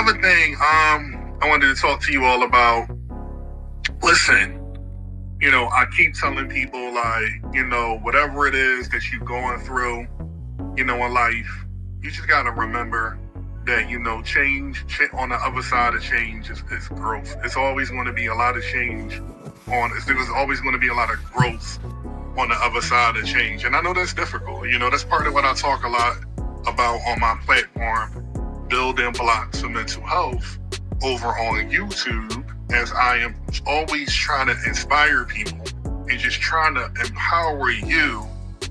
another thing I wanted to talk to you all about. Listen, I keep telling people, whatever it is that you're going through, in life, you just got to remember that, change on the other side of change is growth. It's always going to be a lot of change there's always going to be a lot of growth on the other side of change. And I know that's difficult. That's part of what I talk a lot about on my platform, Building Blocks for Mental Health, over on YouTube, as I am always trying to inspire people and just trying to empower you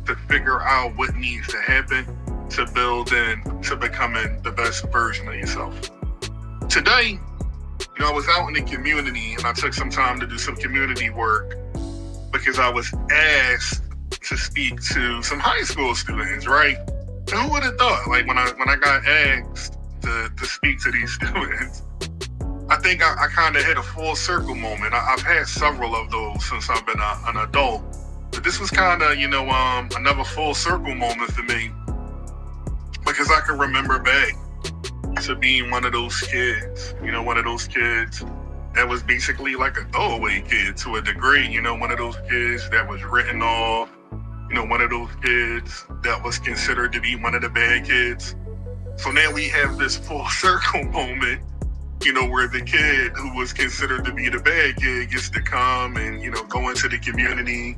to figure out what needs to happen to build into becoming the best version of yourself. Today, I was out in the community and I took some time to do some community work because I was asked to speak to some high school students, right? And who would have thought, when I got asked to speak to these students, I think I kind of hit a full circle moment. I've had several of those since I've been an adult. But this was kind of, another full circle moment for me because I can remember back to being one of those kids, one of those kids that was basically like a throwaway kid to a degree, one of those kids that was written off, one of those kids that was considered to be one of the bad kids. So now we have this full circle moment, where the kid who was considered to be the bad kid gets to come and, go into the community,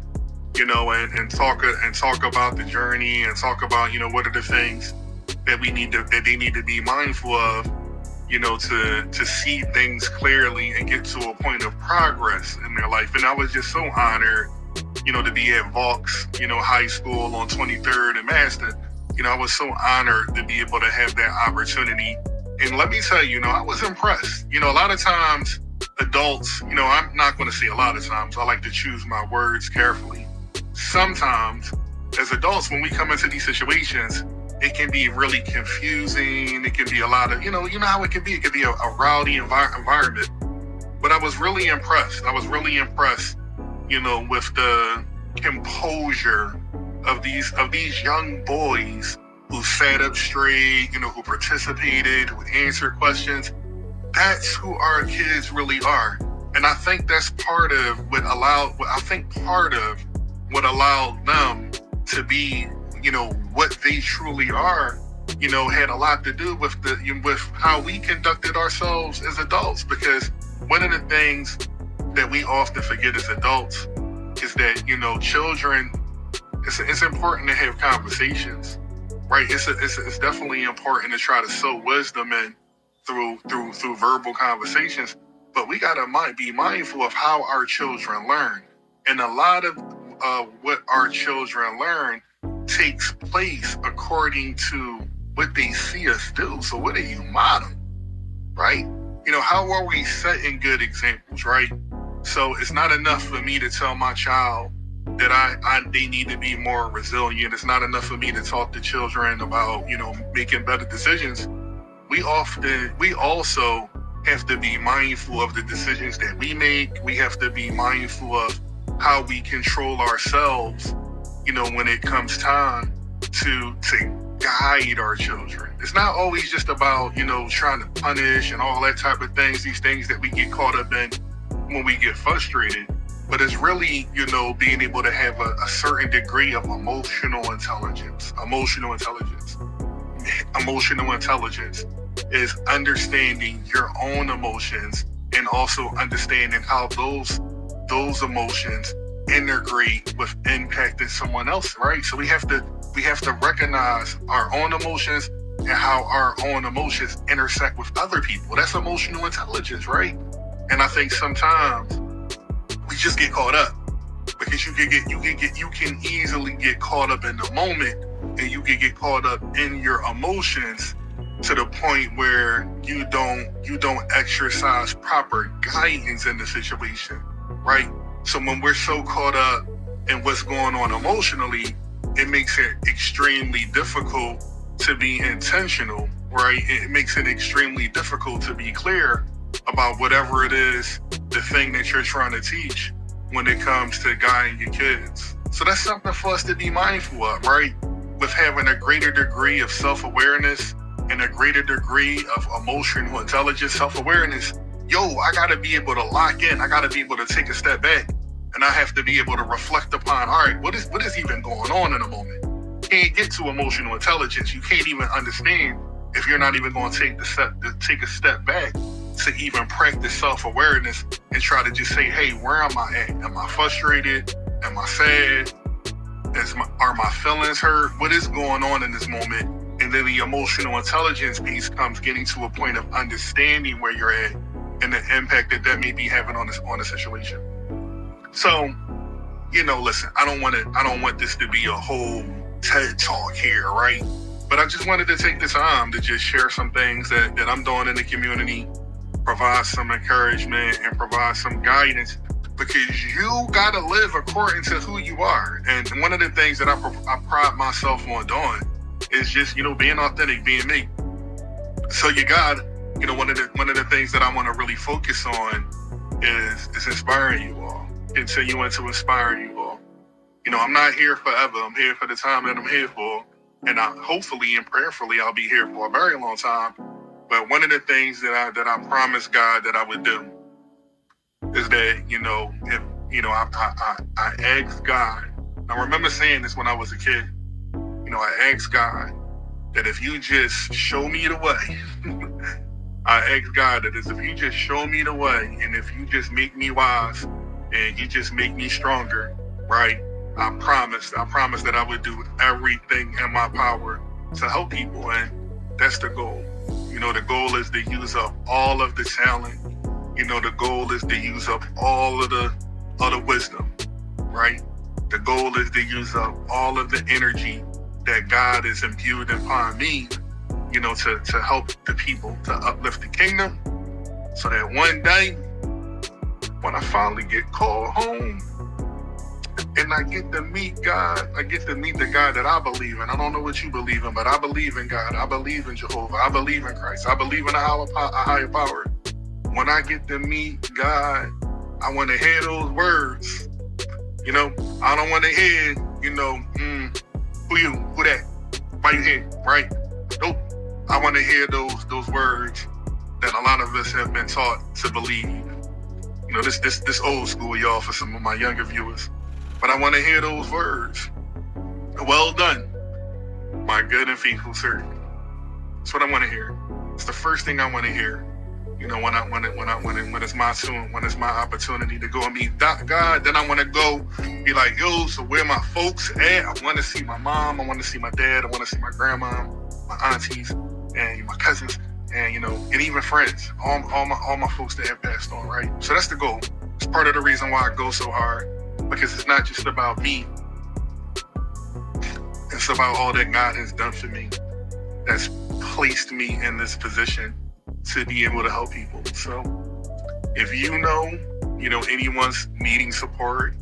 and talk about the journey and talk about, what are the things that they need to be mindful of, to see things clearly and get to a point of progress in their life. And I was just so honored, to be at Vaux, high school on 23rd and Master. I was so honored to be able to have that opportunity. And let me tell you, I was impressed. A lot of times adults, I'm not going to say a lot of times, I like to choose my words carefully. Sometimes as adults, when we come into these situations, it can be really confusing. It can be a lot of, how it can be. It can be a rowdy environment. But I was really impressed. With the composure of these young boys who sat up straight, who participated, who answered questions. That's who our kids really are. And I think that's part of what allowed them to be, what they truly are, had a lot to do with how we conducted ourselves as adults. Because one of the things that we often forget as adults is that, children, it's important to have conversations, right? It's definitely important to try to sow wisdom in through verbal conversations, but we gotta be mindful of how our children learn. And a lot of what our children learn takes place according to what they see us do. So what do you model, right? How are we setting good examples, right? So it's not enough for me to tell my child that they need to be more resilient. It's not enough for me to talk to children about, making better decisions. We also have to be mindful of the decisions that we make. We have to be mindful of how we control ourselves, when it comes time to guide our children. It's not always just about, trying to punish and all that type of things, these things that we get caught up in when we get frustrated. But it's really, being able to have a certain degree of emotional intelligence. Emotional intelligence is understanding your own emotions and also understanding how those emotions integrate with impacting someone else, right? So we have to recognize our own emotions and how our own emotions intersect with other people. That's emotional intelligence, right? And I think sometimes we just get caught up because you can easily get caught up in the moment, and you can get caught up in your emotions to the point where you don't exercise proper guidance in the situation, right? So when we're so caught up in what's going on emotionally, it makes it extremely difficult to be intentional, right? It makes it extremely difficult to be clear about whatever it is, the thing that you're trying to teach when it comes to guiding your kids. So that's something for us to be mindful of, right? With having a greater degree of self-awareness and a greater degree of emotional intelligence, self-awareness, I gotta be able to lock in. I gotta be able to take a step back, and I have to be able to reflect upon, all right, what is even going on in a moment? You can't get to emotional intelligence. You can't even understand if you're not even going to take a step back to even practice self-awareness and try to just say, hey, where am I at? Am I frustrated? Am I sad? Are my feelings hurt? What is going on in this moment? And then the emotional intelligence piece comes getting to a point of understanding where you're at and the impact that may be having on the situation. So, listen, I don't want this to be a whole TED talk here, right? But I just wanted to take the time to just share some things that I'm doing in the community, provide some encouragement and provide some guidance, because you got to live according to who you are. And one of the things that I pride myself on doing is just, being authentic, being me. So you got, one of the things that I want to really focus on is inspiring you all, continuing to inspire you all. I'm not here forever. I'm here for the time that I'm here for. And hopefully and prayerfully, I'll be here for a very long time. But one of the things that I promised God that I would do is that, if, I asked God, I remember saying this when I was a kid, I asked God that if you just show me the way, I asked God that if you just show me the way, and if you just make me wise, and you just make me stronger, right? I promised that I would do everything in my power to help people, and that's the goal. The goal is to use up all of the talent. The goal is to use up all of the wisdom, right? The goal is to use up all of the energy that God has imbued upon me, to help the people, to uplift the kingdom, so that one day, when I finally get called home, and I get to meet God, I get to meet the God that I believe in. I don't know what you believe in, but I believe in God. I believe in Jehovah. I believe in Christ. I believe in a higher power. When I get to meet God, I want to hear those words. I don't want to hear, who you, who that, why you here, right? Nope. I want to hear those words that a lot of us have been taught to believe. This old school, y'all, for some of my younger viewers. But I want to hear those words. Well done, my good and faithful servant. That's what I want to hear. It's the first thing I want to hear. When it's my tune, when it's my opportunity to go and meet God, then I want to go be like, so where my folks at? I want to see my mom. I want to see my dad. I want to see my grandma, my aunties, and my cousins, and and even friends. All my folks that have passed on, right? So that's the goal. It's part of the reason why I go so hard. Because it's not just about me. It's about all that God has done for me. That's placed me in this position to be able to help people. So if anyone's needing support,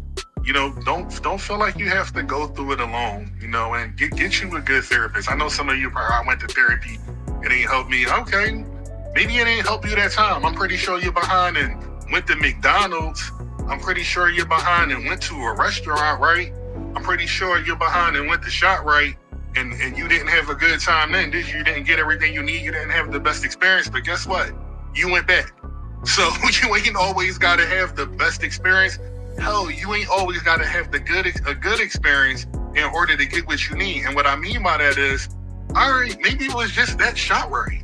don't feel like you have to go through it alone, and get you a good therapist. I know some of you probably, I went to therapy, it ain't helped me. Okay, maybe it ain't helped you that time. I'm pretty sure you're behind and went to McDonald's. I'm pretty sure you're behind and went to a restaurant, right? I'm pretty sure you're behind and went to ShopRite, and you didn't have a good time then, did you? You didn't get everything you need. You didn't have the best experience, but guess what? You went back. So you ain't always got to have the best experience. Hell, you ain't always got to have a good experience in order to get what you need. And what I mean by that is, all right, maybe it was just that ShopRite.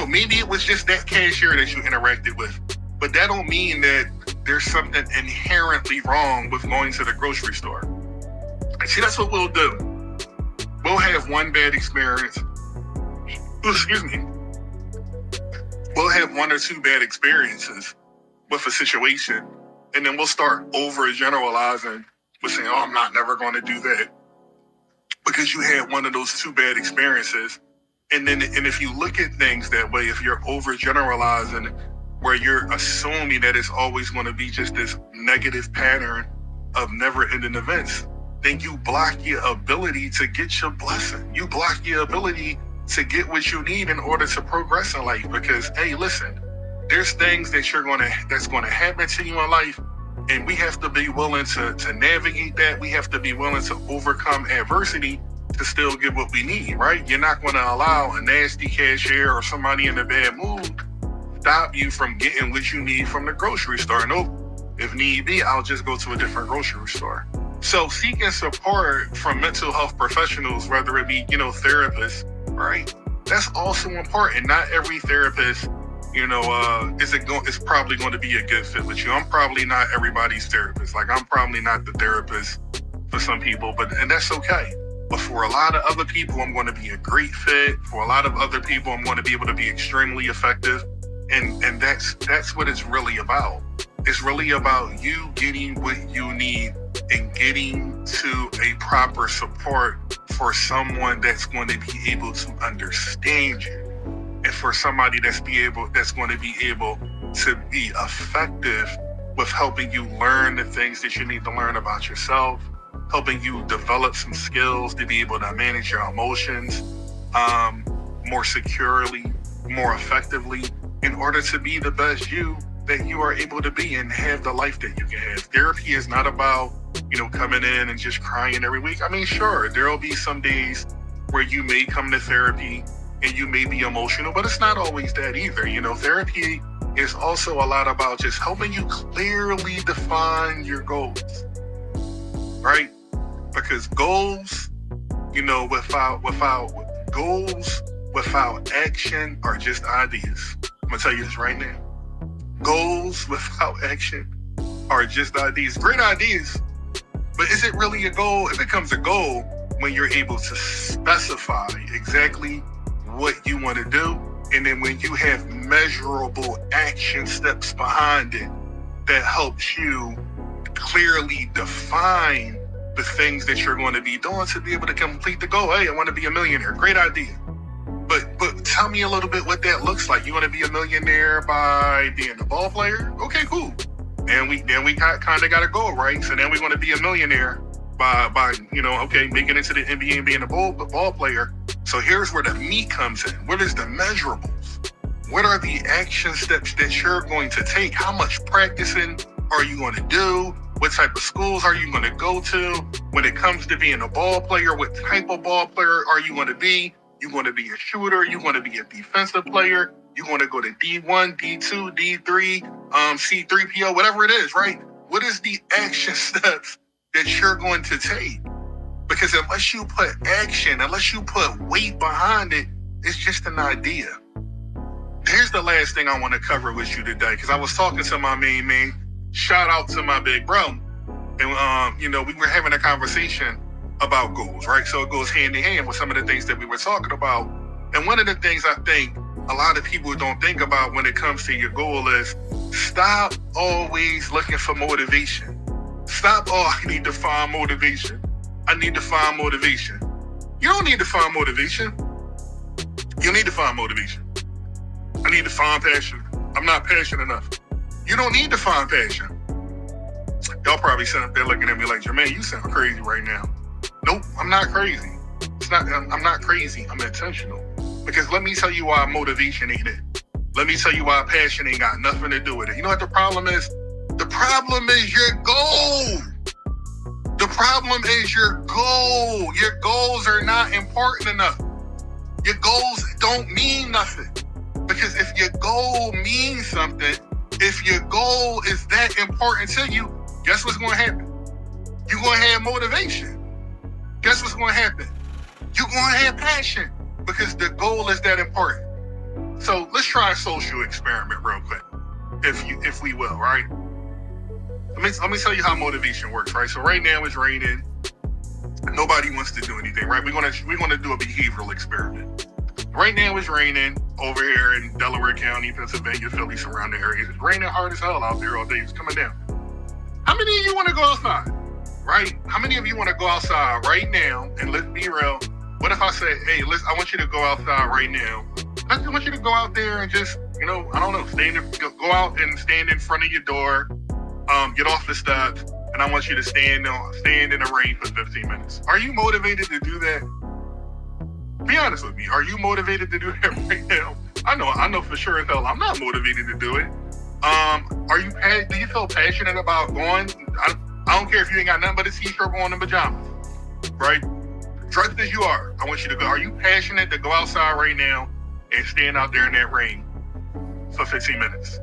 Maybe it was just that cashier that you interacted with. But that don't mean that there's something inherently wrong with going to the grocery store. See, that's what we'll do. We'll have one bad experience. Excuse me. We'll have one or two bad experiences with a situation, and then we'll start overgeneralizing. We're saying, I'm not never going to do that because you had one of those two bad experiences. And if you look at things that way, if you're overgeneralizing, where you're assuming that it's always going to be just this negative pattern of never-ending events, then you block your ability to get your blessing. You block your ability to get what you need in order to progress in life. Because, hey, listen, there's things that's going to happen to you in life, and we have to be willing to navigate that. We have to be willing to overcome adversity to still get what we need, right? You're not going to allow a nasty cashier or somebody in a bad mood stop you from getting what you need from the grocery store. Nope. If need be, I'll just go to a different grocery store. So seeking support from mental health professionals, whether it be, therapists, right? That's also important. Not every therapist, is probably going to be a good fit with you. I'm probably not everybody's therapist. Like, I'm probably not the therapist for some people, and that's okay. But for a lot of other people, I'm going to be a great fit. For a lot of other people, I'm going to be able to be extremely effective. And that's what it's really about. It's really about you getting what you need and getting to a proper support for someone that's going to be able to understand you. And for somebody that's going to be able to be effective with helping you learn the things that you need to learn about yourself, helping you develop some skills to be able to manage your emotions more securely, more effectively, in order to be the best you that you are able to be and have the life that you can have. Therapy is not about, coming in and just crying every week. I mean, sure, there will be some days where you may come to therapy and you may be emotional, but it's not always that either. Therapy is also a lot about just helping you clearly define your goals, right? Because goals, without action are just ideas. I'm gonna tell you this right now. Goals without action are just ideas. Great ideas, but is it really a goal? It becomes a goal when you're able to specify exactly what you want to do, and then when you have measurable action steps behind it that helps you clearly define the things that you're going to be doing to be able to complete the goal. Hey, I want to be a millionaire. Great idea. But tell me a little bit what that looks like. You want to be a millionaire by being a ball player? Okay, cool. And we kind of got a goal, right? So then we want to be a millionaire by making it into the NBA and being a ball player. So here's where the meat comes in. What is the measurables? What are the action steps that you're going to take? How much practicing are you going to do? What type of schools are you going to go to? When it comes to being a ball player, what type of ball player are you going to be? You're going to be a shooter. You're going to be a defensive player. You're going to go to D1, D2, D3, C3PO, whatever it is, right? What is the action steps that you're going to take? Because unless you put action, unless you put weight behind it, it's just an idea. Here's the last thing I want to cover with you today, because I was talking to my main man. Shout out to my big bro. And, we were having a conversation about goals, right? So it goes hand in hand with some of the things that we were talking about. And one of the things I think a lot of people don't think about when it comes to your goal is stop always looking for motivation. Stop, I need to find motivation. I need to find motivation. You don't need to find motivation. You need to find motivation. I need to find passion. I'm not passionate enough. You don't need to find passion. Y'all probably sitting up there looking at me like, Jermain, you sound crazy right now. Nope, I'm not crazy. I'm not crazy. I'm intentional. Because let me tell you why motivation ain't it. Let me tell you why passion ain't got nothing to do with it. You know what the problem is? The problem is your goal. The problem is your goal. Your goals are not important enough. Your goals don't mean nothing. Because if your goal means something, if your goal is that important to you, guess what's going to happen? You're going to have motivation. Guess what's going to happen? You're going to have passion because the goal is that important. So let's try a social experiment real quick, if we will, right? Let me tell you how motivation works, right? So right now it's raining. Nobody wants to do anything, right? We're gonna do a behavioral experiment. Right now it's raining over here in Delaware County, Pennsylvania, Philly, surrounding areas. It's raining hard as hell out there all day. It's coming down. How many of you want to go outside? Right? How many of you want to go outside right now? And let's be real. What if I say, hey, I want you to go outside right now. I just want you to go out there and just, go out and stand in front of your door, get off the steps, and I want you to stand in the rain for 15 minutes. Are you motivated to do that? Be honest with me. Are you motivated to do that right now? I know for sure as hell I'm not motivated to do it. Do you feel passionate about going? I don't care if you ain't got nothing but a t-shirt on and pajamas, right? Dressed as you are, I want you to go. Are you passionate to go outside right now and stand out there in that rain for 15 minutes?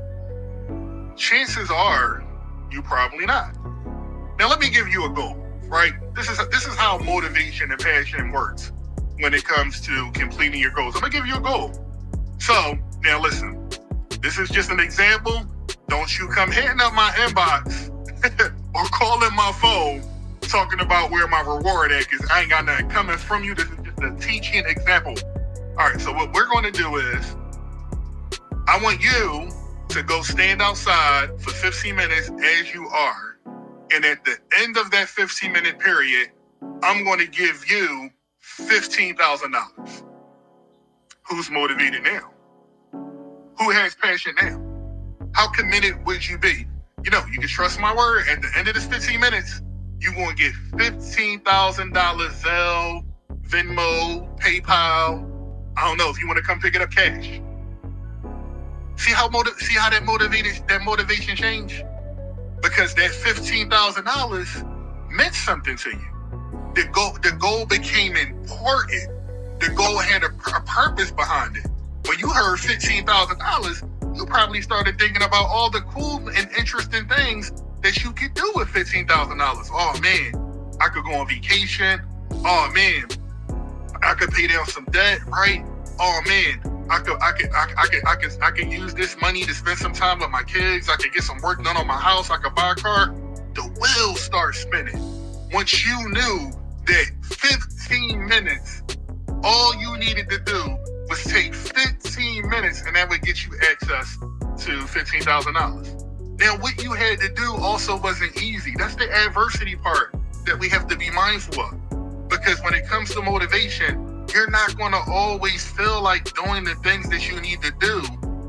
Chances are you probably not. Now let me give you a goal, right? This is how motivation and passion works when it comes to completing your goals. I'm gonna give you a goal. So now listen, this is just an example. Don't you come hitting up my inbox or calling my phone talking about where my reward at, because I ain't got nothing coming from you. This is just a teaching example. All right, so what we're going to do is I want you to go stand outside for 15 minutes as you are. And at the end of that 15-minute period, I'm going to give you $15,000. Who's motivated now? Who has passion now? How committed would you be? You can trust my word. At the end of this 15 minutes, you're going to get $15,000 Zelle, Venmo, PayPal. I don't know if you want to come pick it up cash. See how that motivation changed? Because that $15,000 meant something to you. The goal became important. The goal had a purpose behind it. When you heard $15,000, you probably started thinking about all the cool and interesting things that you could do with $15,000. Oh man, I could go on vacation. Oh man, I could pay down some debt, right? Oh man, I could use this money to spend some time with my kids. I could get some work done on my house. I could buy a car. The wheels start spinning. Once you knew that 15 minutes, all you needed to do was take 15 minutes, and that would get you access to $15,000. Now, what you had to do also wasn't easy. That's the adversity part that we have to be mindful of. Because when it comes to motivation, you're not going to always feel like doing the things that you need to do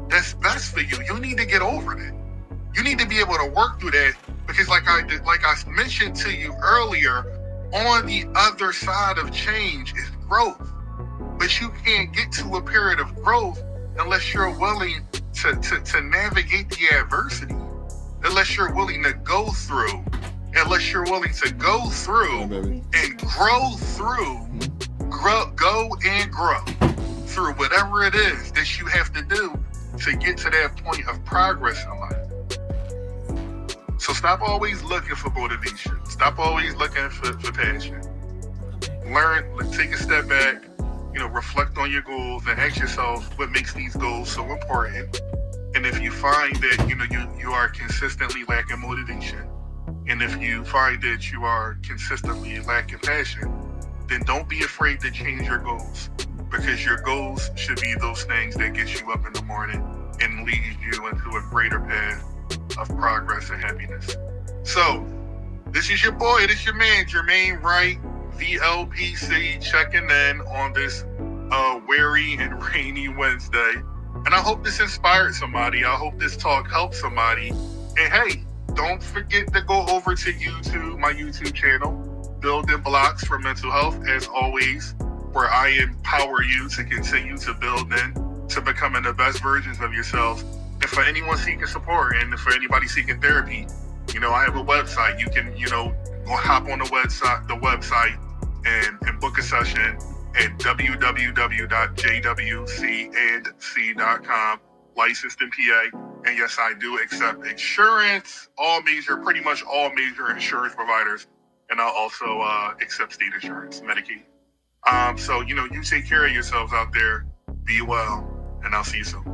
that's best for you. You need to get over that. You need to be able to work through that, because like I mentioned to you earlier, on the other side of change is growth. But you can't get to a period of growth unless you're willing to navigate the adversity, unless you're willing to go through, unless you're willing to go through and grow through, go and grow through whatever it is that you have to do to get to that point of progress in life. So stop always looking for motivation. Stop always looking for passion. Learn, take a step back, reflect on your goals and ask yourself what makes these goals so important. And if you find that, you are consistently lacking motivation, and if you find that you are consistently lacking passion, then don't be afraid to change your goals, because your goals should be those things that get you up in the morning and lead you into a greater path of progress and happiness. So, this is your boy, this is your man, Jermain Wright, VLPC, checking in on this weary and rainy Wednesday. And I hope this inspired somebody. I hope this talk helped somebody. And hey, don't forget to go over to YouTube, my YouTube channel, Building Blocks for Mental Health, as always, where I empower you to continue to build to becoming the best versions of yourself. And for anyone seeking support, and for anybody seeking therapy, I have a website. You can, go hop on the website and book a session at www.jwcandc.com, licensed in PA. And yes, I do accept insurance, pretty much all major insurance providers. And I'll also accept state insurance, Medicaid. So, you take care of yourselves out there. Be well, and I'll see you soon.